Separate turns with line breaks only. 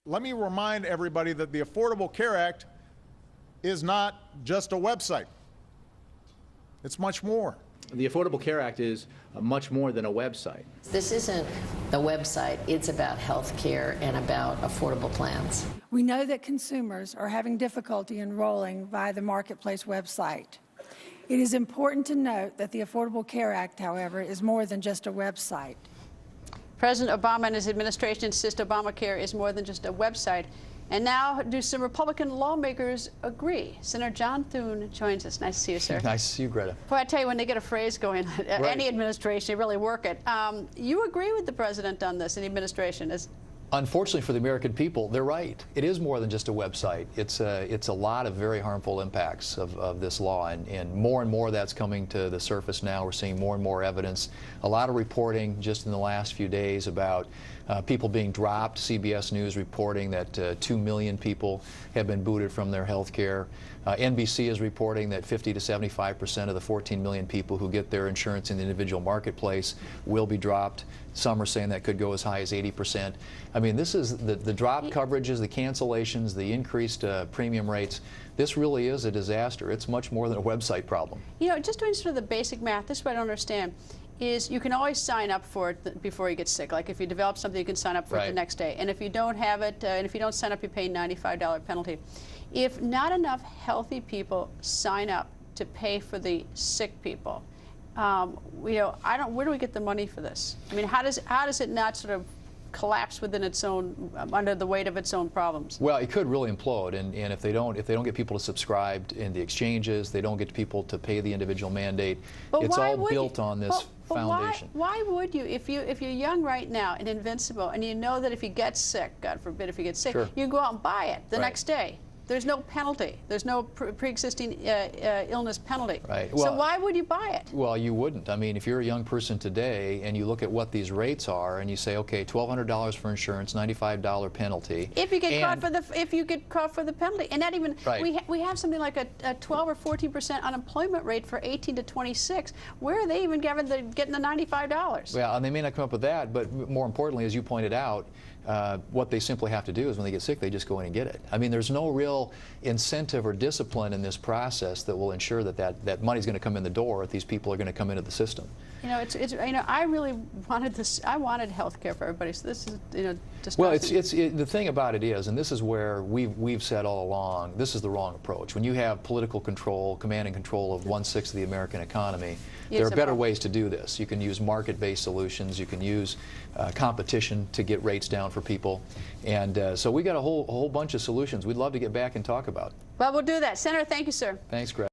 Let me remind everybody that the Affordable Care Act is not just a website. It's much more.
The Affordable Care Act is much more than a website.
This isn't a website, it's about health care and about affordable plans.
We know that consumers are having difficulty enrolling via the Marketplace website. It is important to note that the Affordable Care Act, however, is more than just a website.
President Obama and his administration insist Obamacare is more than just a website. And now, do some Republican lawmakers agree? Senator John Thune joins us. Nice to see you, sir.
Nice to see you, Greta.
Boy, I tell you, when they get a phrase going, any administration, they really work it. You agree with the president on this, and the administration?
Unfortunately for the American people, they're right. It is more than just a website. It's a lot of very harmful impacts of this law, and more that's coming to the surface now. We're seeing more and more evidence. A lot of reporting just in the last few days about people being dropped. CBS News reporting that 2 million people have been booted from their health care. NBC is reporting that 50 to 75% of the 14 million people who get their insurance in the individual marketplace will be dropped. Some are saying that could go as high as 80%. I mean, this is the drop coverages, the cancellations, the increased premium rates. This really is a disaster. It's much more than a website problem.
You know, just doing sort of the basic math, this is what I don't understand, is you can always sign up for it before you get sick. Like if you develop something, you can sign up for it the next day. And if you don't have it, and if you don't sign up, you pay a $95 penalty. If not enough healthy people sign up to pay for the sick people, you know, where do we get the money for this? I mean, how does it not sort of collapse within its own, under the weight of its own problems?
Well, it could really implode, and if they don't get people to subscribe in the exchanges, they don't get people to pay the individual mandate. It's all built on this foundation.
Why would you, if you're young right now and invincible, and you know that if you get sick, God forbid, if you get sick, you go out and buy it the next day. There's no penalty. There's no pre-existing illness penalty. Right. Well, so why would you buy it?
Well, you wouldn't. I mean, if you're a young person today and you look at what these rates are and you say, okay, $1,200 for insurance, $95 penalty.
If you get caught for the penalty, and not even we have something like a 12 or 14% unemployment rate for 18 to 26. Where are they even getting the $95?
Well, and they may not come up with that, but more importantly, as you pointed out, what they simply have to do is when they get sick, they just go in and get it. I mean, there's no real incentive or discipline in this process that will ensure that money's going to come in the door if these people are going to come into the system.
You know, you know, I really wanted this. I wanted health care for everybody. So this is, you know, disgusting.
Well, the thing about it is, and this is where we've said all along, this is the wrong approach. When you have political control, command and control of 1/6 of the American economy, there are better ways to do this. You can use market-based solutions. You can use competition to get rates down for people, and so we got a whole bunch of solutions we'd love to get back and talk about.
Well, we'll do that. Senator, thank you, sir.
Thanks, Greg.